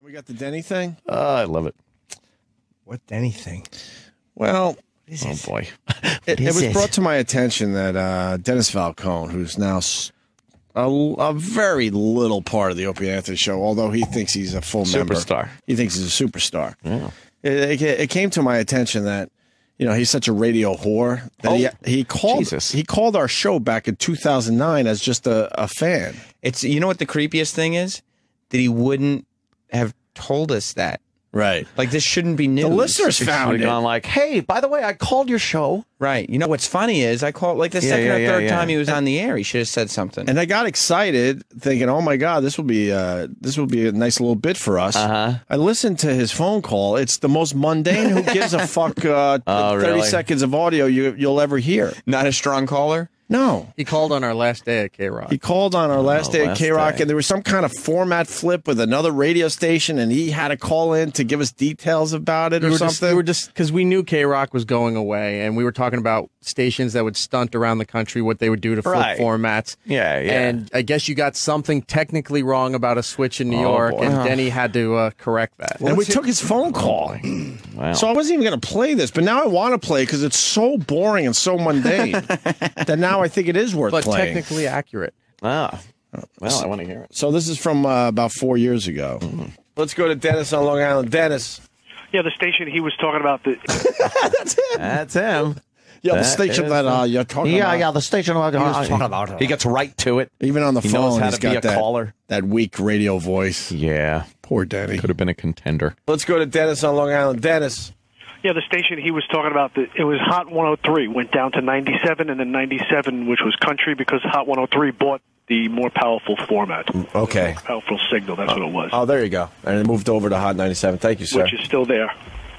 We got the Denny thing? I love it. What Denny thing? Well, Oh, boy. it was brought to my attention that Dennis Falcone, who's now a very little part of the Opie and Anthony show, although he thinks he's a full member. Superstar. He thinks he's a superstar. Yeah. It came to my attention that, you know, he's such a radio whore that he called our show back in 2009 as just a fan. It's, you know what the creepiest thing is? That he wouldn't have told us that. Right. Like, this shouldn't be news. The listeners found it. Gone like, hey, by the way, I called your show. Right. You know what's funny is I called like the second or third time he was on the air. He should have said something. And I got excited, thinking, "Oh my God, this will be a nice little bit for us." I listened to his phone call. It's the most mundane. Who gives a fuck? 30 seconds of audio you'll ever hear. Not a strong caller. No. He called on our last day at K-Rock. He called on our last day at K-Rock, and there was some kind of format flip with another radio station, and he had to call in to give us details about it or something. We were just because we knew K-Rock was going away, and we were talking about stations that would stunt around the country, what they would do to flip formats. Yeah. And I guess you got something technically wrong about a switch in New York, and Denny had to correct that. And we took his phone call. Wow. So I wasn't even going to play this, but now I want to play because it's so boring and so mundane that now I think it is worth but playing. technically accurate. Well, I want to hear it. So this is from about 4 years ago. Let's go to Dennis on Long Island. Dennis. Yeah, the station he was talking about. That's him. That's him. Yeah, the station that you're talking about. Yeah, the station he was talking about. He gets right to it. Even on the phone, knows how he's to be got a caller. that weak radio voice. Yeah. Poor Denny. Could have been a contender. Let's go to Dennis on Long Island. Dennis. Yeah, the station he was talking about, it was Hot 103, went down to 97, and then 97, which was country, because Hot 103 bought the more powerful format. Okay. Powerful signal, that's what it was. Oh, there you go. And it moved over to Hot 97. Thank you, sir. Which is still there.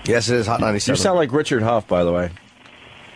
Yes, it is Hot 97. You sound like Richard Huff, by the way.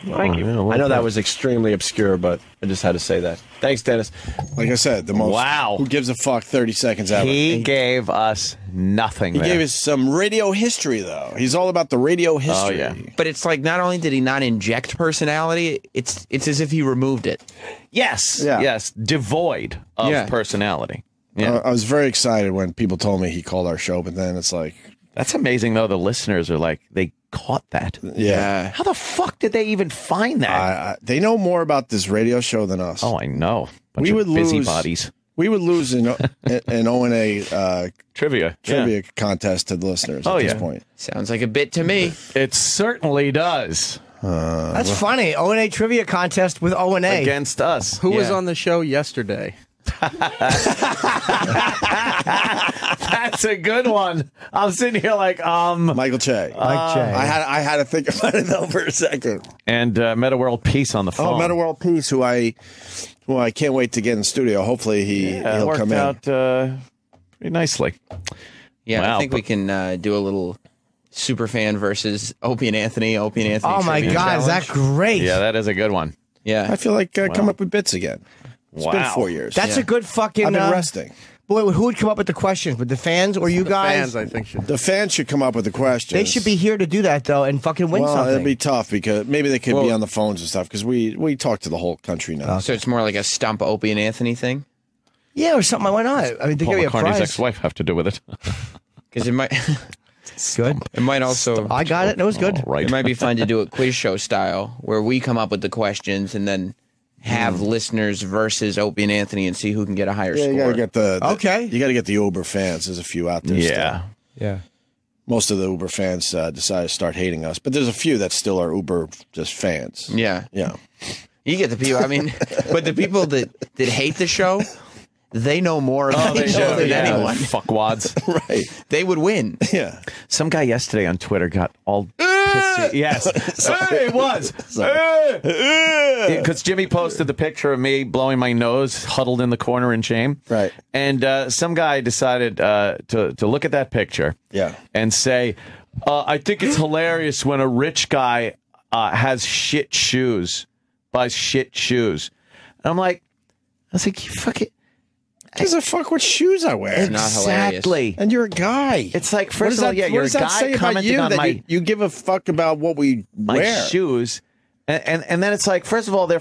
Thank you. I know that was extremely obscure, but I just had to say that. Thanks, Dennis. Like I said, the most. Wow. Who gives a fuck 30 seconds ever. He gave us nothing. He gave us some radio history, though. He's all about the radio history. Oh, yeah. But it's like not only did he not inject personality, it's as if he removed it. Yes. Yeah. Yes. Devoid of personality. Yeah. I was very excited when people told me he called our show, but then it's like. That's amazing, though. The listeners are like, they caught that. Yeah. How the fuck did they even find that? They know more about this radio show than us. Oh, I know. We would lose busybodies. We would lose an O&A Trivia contest to the listeners at this point. Sounds like a bit to me. It certainly does. That's funny. O&A trivia contest with O&A. Against us. Who was on the show yesterday? That's a good one. I'm sitting here like, Michael Che. Mike Che. I had to think about it though for a second. And Meta World Peace on the phone. Oh, Meta World Peace, who I can't wait to get in the studio. Hopefully he'll worked come in. out pretty nicely. Yeah, Wow, I think we can do a little Superfan versus Opie and Anthony. Oh my trivia God, is that challenge. great? Yeah, that is a good one. Yeah. I feel like come up with bits again. It's been 4 years. That's a good fucking. I've been resting. Boy, who would come up with the questions? With the fans or you guys? Fans, I think, should. The fans should come up with the questions. They should be here to do that though, and fucking win well, something. it'll be tough because maybe they could be on the phones and stuff because we talk to the whole country now. So it's more like a stump Opie and Anthony thing? Yeah, or something. Why not? I mean, they Paul give you a McCartney's prize. ex-wife have to do with it. Because it might... Good. It might also... I got it. It was good. Right. It might be fun to do it quiz show style, where we come up with the questions and then have listeners versus Opie and Anthony and see who can get a higher Yeah, score. you gotta get the Okay. You gotta get the Uber fans. There's a few out there. Yeah. Still. Yeah. Most of the Uber fans decided to start hating us, but there's a few that still are Uber just fans. Yeah. Yeah. You get the people, I mean, but the people that hate the show, they know more about the show than anyone. Fuckwads. Right. They would win. Yeah. Some guy yesterday on Twitter got all pissy. Yes. It was. Because Jimmy posted the picture of me blowing my nose, huddled in the corner in shame. Right. And some guy decided to look at that picture and say, I think it's hilarious when a rich guy has shit shoes, buys shit shoes. And I was like, you fucking... Gives a fuck what shoes I wear. Not hilarious. Exactly. And you're a guy. It's like, first of all, yeah, you're a guy commenting on my... You give a fuck about what we my wear. shoes, and then it's like, first of all, they're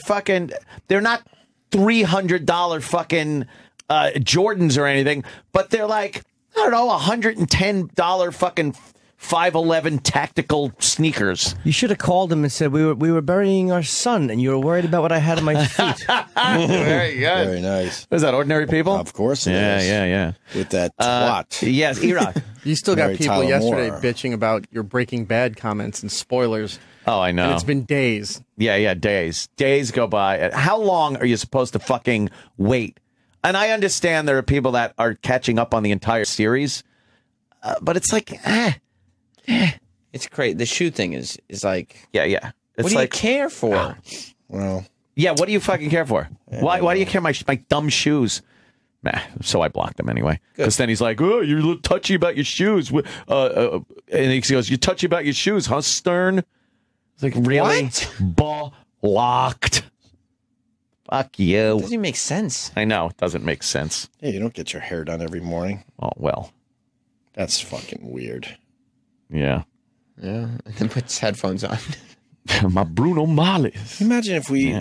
not $300 fucking Jordans or anything, but they're like I don't know, $110 fucking 511 tactical sneakers. You should have called him and said we were burying our son, and you were worried about what I had on my feet. Very good. Very nice. Is that Ordinary People? Of course it is. Yeah. With that twat. Yes, E-Rock. You still got Mary people Tyler yesterday Moore. bitching about your Breaking Bad comments and spoilers. Oh, I know. And it's been days. Yeah, days. Days go by. How long are you supposed to fucking wait? And I understand there are people that are catching up on the entire series, but it's like, It's crazy. The shoe thing is like, yeah. It's what do like, you care for? Well, yeah, what do you fucking care for? Why do you care my dumb shoes? Nah, so I blocked him anyway. Because then he's like, oh, you're a little touchy about your shoes. And he goes, you're touchy about your shoes, huh, Stern? It's like, really? Blocked. Fuck you. It doesn't even make sense. I know, it doesn't make sense. yeah, you don't get your hair done every morning. Oh, well. That's fucking weird. Yeah. Yeah, and then puts headphones on. My Bruno Mars. Can you imagine if we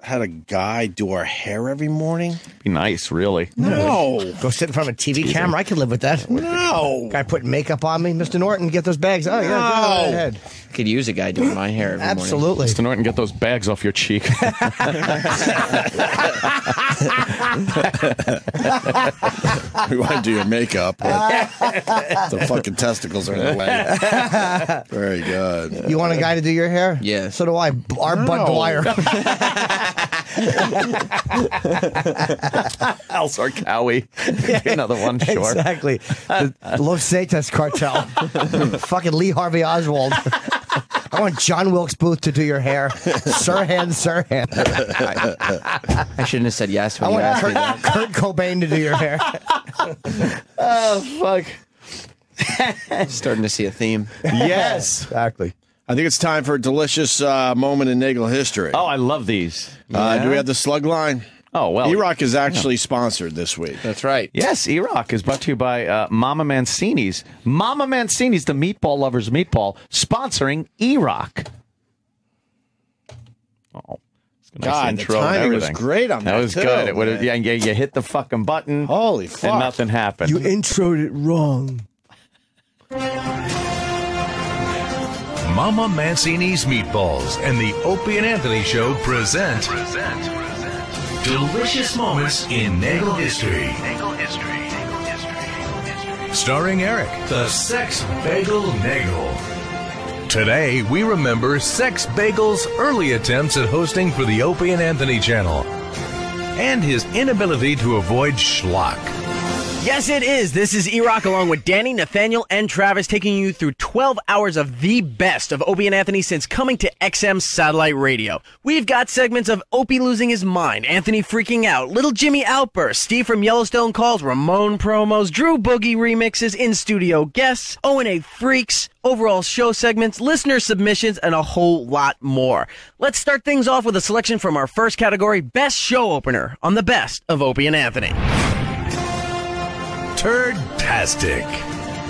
had a guy do our hair every morning? Be nice, really. No. Go sit in front of a TV camera. I could live with that. No. Guy putting makeup on me. Mr. Norton, get those bags. Oh, yeah, go right ahead. I could use a guy doing my hair every morning. Absolutely. Mr. Norton, get those bags off your cheek. We want to do your makeup, but the fucking testicles are in the way. Very good. You want a guy to do your hair? Yeah. So do I. Our Bud Dwyer. Else or Cowie. Another one, sure. Exactly. The Los Zetas cartel. Fucking Lee Harvey Oswald. I want John Wilkes Booth to do your hair. Sirhan. I shouldn't have said yes when I you want asked me that. Kurt Cobain to do your hair. Oh, fuck. Starting to see a theme. Yes. Exactly. I think it's time for a delicious moment in Nagel history. Oh, I love these. Do we have the slug line? Oh, well. E-Rock is actually sponsored this week. That's right. Yes, E-Rock is brought to you by Mama Mancini's. Mama Mancini's, the meatball lover's meatball, sponsoring E-Rock. Oh, nice God, the timing was great on that. That was too, good. It would have. man. Yeah, you hit the fucking button. Holy fuck. And nothing happened. You introed it wrong. Mama Mancini's Meatballs and the Opie and Anthony Show present Delicious Moments in Nagel History. Starring Eric, the Sex Bagel Nagel. Today, we remember Sex Bagel's early attempts at hosting for the Opie and Anthony channel and his inability to avoid schlock. Yes, it is. This is E-Rock along with Danny, Nathaniel, and Travis taking you through 12 hours of the best of Opie and Anthony since coming to XM Satellite Radio. We've got segments of Opie losing his mind, Anthony freaking out, Little Jimmy outbursts, Steve from Yellowstone calls, Ramon promos, Drew Boogie remixes, in-studio guests, O&A freaks, overall show segments, listener submissions, and a whole lot more. Let's start things off with a selection from our first category, Best Show Opener, on the best of Opie and Anthony. Turdtastic,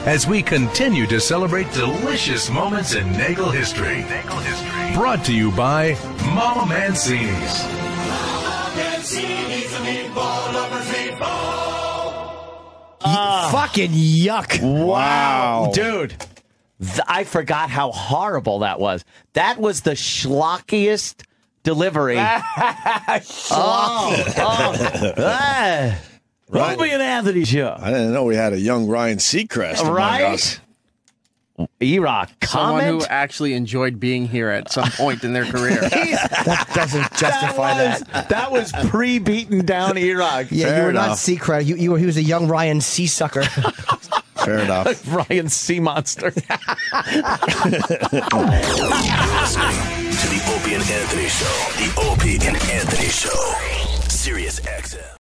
as we continue to celebrate delicious moments in Nagel history. Brought to you by Mama Mancini's. Mama Mancini's, a meatball lover's meatball. Fucking yuck. Wow. Dude, I forgot how horrible that was. That was the schlockiest delivery. Right. Opie and Anthony Show. I didn't know we had a young Ryan Seacrest among us. E-Rock, Someone comment? who actually enjoyed being here at some point in their career. That doesn't justify that. That was pre-beaten down E-Rock. Yeah, Fair you were not enough. Seacrest. He was a young Ryan Seasucker. Fair enough. Ryan Sea Monster. You're listening to the Opie and Anthony Show. The Opie and Anthony Show. Sirius XM.